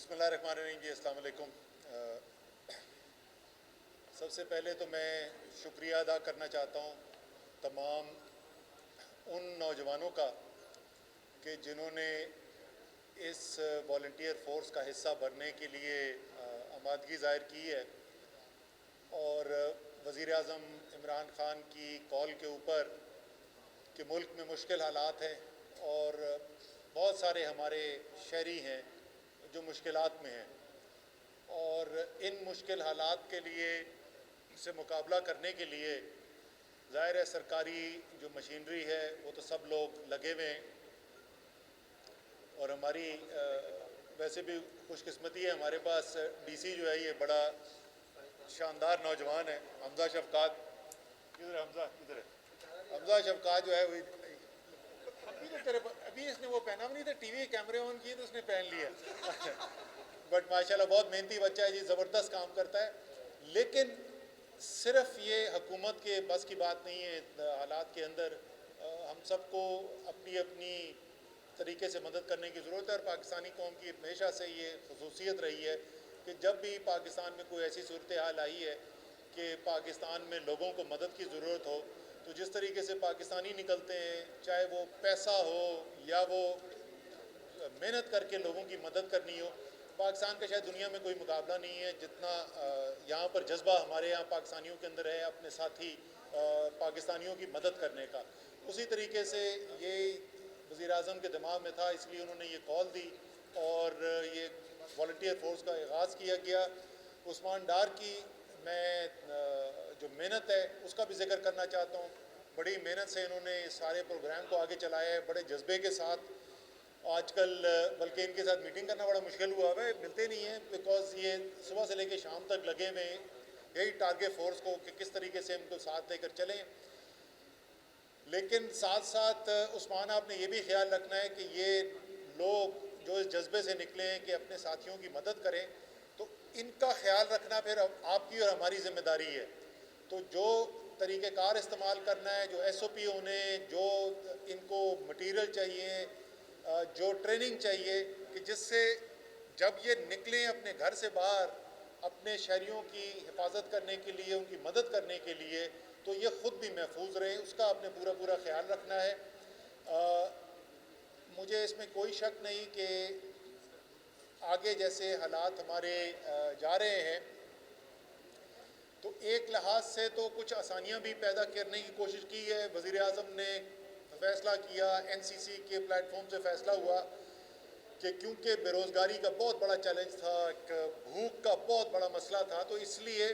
بسم اللہ الرحمن الرحیم جی، السلام علیکم۔ سب سے پہلے تو میں شکریہ ادا کرنا چاہتا ہوں تمام ان نوجوانوں کا کہ جنہوں نے اس والنٹیئر فورس کا حصہ بننے کے لیے آمادگی ظاہر کی ہے، اور وزیر اعظم عمران خان کی کال کے اوپر کہ ملک میں مشکل حالات ہیں اور بہت سارے ہمارے شہری ہیں جو مشکلات میں ہیں، اور ان مشکل حالات کے لیے سے مقابلہ کرنے کے لیے ظاہر ہے سرکاری جو مشینری ہے وہ تو سب لوگ لگے ہوئے ہیں، اور ہماری ویسے بھی خوش قسمتی ہے، ہمارے پاس ڈی سی جو ہے یہ بڑا شاندار نوجوان ہے، حمزہ شفقات۔ کدھر ہے حمزہ؟ کدھر ہے حمزہ شفقات؟ جو ہے وہ ابھی اس نے وہ پہنا بھی نہیں تھا، ٹی وی کیمرے آن کیے تو اس نے پہن لیا بٹ ماشاءاللہ بہت محنتی بچہ ہے جی، زبردست کام کرتا ہے۔ لیکن صرف یہ حکومت کے بس کی بات نہیں ہے، حالات کے اندر ہم سب کو اپنی اپنی طریقے سے مدد کرنے کی ضرورت ہے، اور پاکستانی قوم کی ہمیشہ سے یہ خصوصیت رہی ہے کہ جب بھی پاکستان میں کوئی ایسی صورتحال آئی ہے کہ پاکستان میں لوگوں کو مدد کی ضرورت ہو، تو جس طریقے سے پاکستانی نکلتے ہیں، چاہے وہ پیسہ ہو یا وہ محنت کر کے لوگوں کی مدد کرنی ہو، پاکستان کا شاید دنیا میں کوئی مقابلہ نہیں ہے جتنا یہاں پر جذبہ ہمارے یہاں پاکستانیوں کے اندر ہے اپنے ساتھی پاکستانیوں کی مدد کرنے کا۔ اسی طریقے سے یہ وزیر اعظم کے دماغ میں تھا، اس لیے انہوں نے یہ کال دی اور یہ والنٹیئر فورس کا آغاز کیا گیا۔ عثمان ڈار کی میں جو محنت ہے اس کا بھی ذکر کرنا چاہتا ہوں، بڑی محنت سے انہوں نے سارے پروگرام کو آگے چلایا ہے، بڑے جذبے کے ساتھ۔ آج کل بلکہ ان کے ساتھ میٹنگ کرنا بڑا مشکل ہوا ہے، ملتے نہیں ہیں بیکاز یہ صبح سے لے کے شام تک لگے ہوئے ہیں یہی ٹارگیٹ فورس کو کہ کس طریقے سے ان کو ساتھ لے کر چلیں۔ لیکن ساتھ ساتھ عثمان آپ نے یہ بھی خیال رکھنا ہے کہ یہ لوگ جو اس جذبے سے نکلے ہیں کہ اپنے ساتھیوں کی مدد کریں، تو ان کا خیال رکھنا پھر آپ کی اور ہماری ذمہ داری ہے۔ تو جو طریقہ کار استعمال کرنا ہے، جو ایس او پی ہونے، جو ان کو مٹیریل چاہیے، جو ٹریننگ چاہیے کہ جس سے جب یہ نکلیں اپنے گھر سے باہر اپنے شہریوں کی حفاظت کرنے کے لیے، ان کی مدد کرنے کے لیے، تو یہ خود بھی محفوظ رہیں، اس کا آپ نے پورا خیال رکھنا ہے۔ مجھے اس میں کوئی شک نہیں کہ آگے جیسے حالات ہمارے جا رہے ہیں تو ایک لحاظ سے تو کچھ آسانیاں بھی پیدا کرنے کی کوشش کی ہے۔ وزیر اعظم نے فیصلہ کیا، این سی سی کے پلیٹ فارم سے فیصلہ ہوا کہ کیونکہ بے روزگاری کا بہت بڑا چیلنج تھا، بھوک کا بہت بڑا مسئلہ تھا، تو اس لیے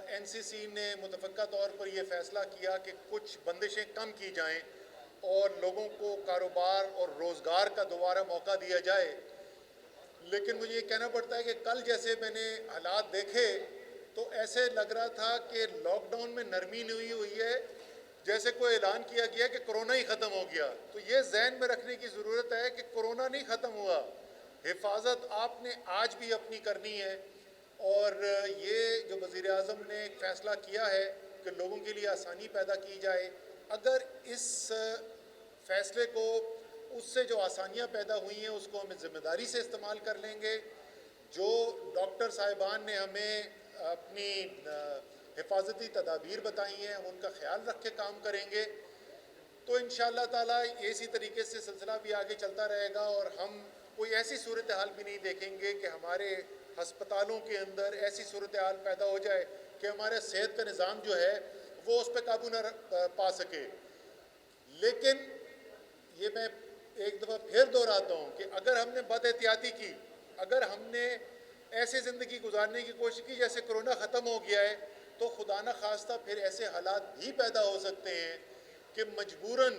این سی سی نے متفقہ طور پر یہ فیصلہ کیا کہ کچھ بندشیں کم کی جائیں اور لوگوں کو کاروبار اور روزگار کا دوبارہ موقع دیا جائے۔ لیکن مجھے یہ کہنا پڑتا ہے کہ کل جیسے میں نے حالات دیکھے تو ایسے لگ رہا تھا کہ لاک ڈاؤن میں نرمی نہیں ہوئی ہے، جیسے کوئی اعلان کیا گیا کہ کرونا ہی ختم ہو گیا۔ تو یہ ذہن میں رکھنے کی ضرورت ہے کہ کرونا نہیں ختم ہوا، حفاظت آپ نے آج بھی اپنی کرنی ہے، اور یہ جو وزیر اعظم نے ایک فیصلہ کیا ہے کہ لوگوں کے لیے آسانی پیدا کی جائے، اگر اس فیصلے کو، اس سے جو آسانیاں پیدا ہوئی ہیں اس کو ہمیں ذمہ داری سے استعمال کر لیں گے، جو ڈاکٹر صاحبان نے ہمیں اپنی حفاظتی تدابیر بتائی ہیں ہم ان کا خیال رکھ کے کام کریں گے، تو انشاءاللہ تعالیٰ اسی طریقے سے سلسلہ بھی آگے چلتا رہے گا، اور ہم کوئی ایسی صورتحال بھی نہیں دیکھیں گے کہ ہمارے ہسپتالوں کے اندر ایسی صورتحال پیدا ہو جائے کہ ہمارے صحت کا نظام جو ہے وہ اس پہ قابو نہ پا سکے۔ لیکن یہ میں ایک دفعہ پھر دہراتا ہوں کہ اگر ہم نے بد احتیاطی کی، اگر ہم نے ایسے زندگی گزارنے کی کوشش کی جیسے کرونا ختم ہو گیا ہے، تو خدا نہ خواستہ پھر ایسے حالات بھی پیدا ہو سکتے ہیں کہ مجبوراً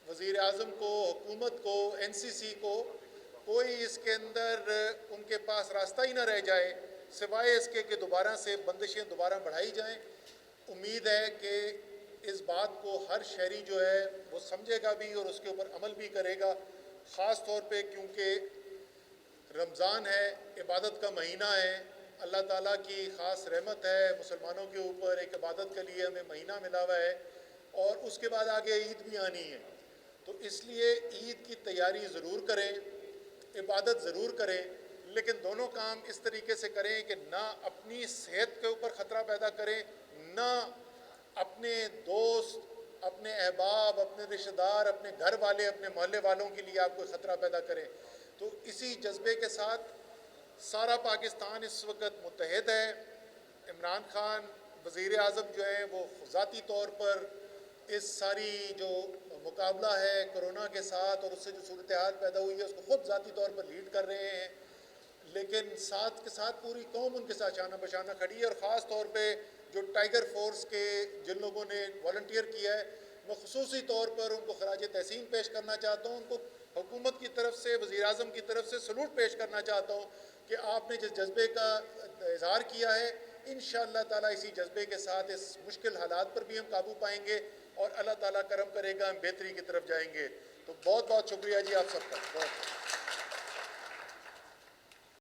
وزیر اعظم کو، حکومت کو، این سی سی کو کوئی اس کے اندر ان کے پاس راستہ ہی نہ رہ جائے سوائے اس کے کہ دوبارہ سے بندشیں دوبارہ بڑھائی جائیں۔ امید ہے کہ اس بات کو ہر شہری جو ہے وہ سمجھے گا بھی اور اس کے اوپر عمل بھی کرے گا، خاص طور پہ کیونکہ رمضان ہے، عبادت کا مہینہ ہے، اللہ تعالیٰ کی خاص رحمت ہے مسلمانوں کے اوپر، ایک عبادت کے لیے ہمیں مہینہ ملا ہوا ہے، اور اس کے بعد آگے عید بھی آنی ہے، تو اس لیے عید کی تیاری ضرور کریں۔ عبادت ضرور کریں، لیکن دونوں کام اس طریقے سے کریں کہ نہ اپنی صحت کے اوپر خطرہ پیدا کریں، نہ اپنے دوست، اپنے احباب، اپنے رشتہ دار، اپنے گھر والے، اپنے محلے والوں کے لیے آپ کوئی خطرہ پیدا کریں۔ تو اسی جذبے کے ساتھ سارا پاکستان اس وقت متحد ہے۔ عمران خان وزیر اعظم جو ہیں وہ ذاتی طور پر اس ساری جو مقابلہ ہے کرونا کے ساتھ اور اس سے جو صورتحال پیدا ہوئی ہے اس کو خود ذاتی طور پر لیڈ کر رہے ہیں، لیکن ساتھ کے ساتھ پوری قوم ان کے ساتھ شانہ بشانہ کھڑی ہے، اور خاص طور پہ جو ٹائیگر فورس کے جن لوگوں نے والنٹیئر کیا ہے، میں خصوصی طور پر ان کو خراج تحسین پیش کرنا چاہتا ہوں، ان کو حکومت کی طرف سے، وزیر اعظم کی طرف سے سلوٹ پیش کرنا چاہتا ہوں کہ آپ نے جس جذبے کا اظہار کیا ہے، انشاءاللہ تعالیٰ اسی جذبے کے ساتھ اس مشکل حالات پر بھی ہم قابو پائیں گے اور اللہ تعالیٰ کرم کرے گا، ہم بہتری کی طرف جائیں گے۔ تو بہت بہت شکریہ جی آپ سب کا، بہت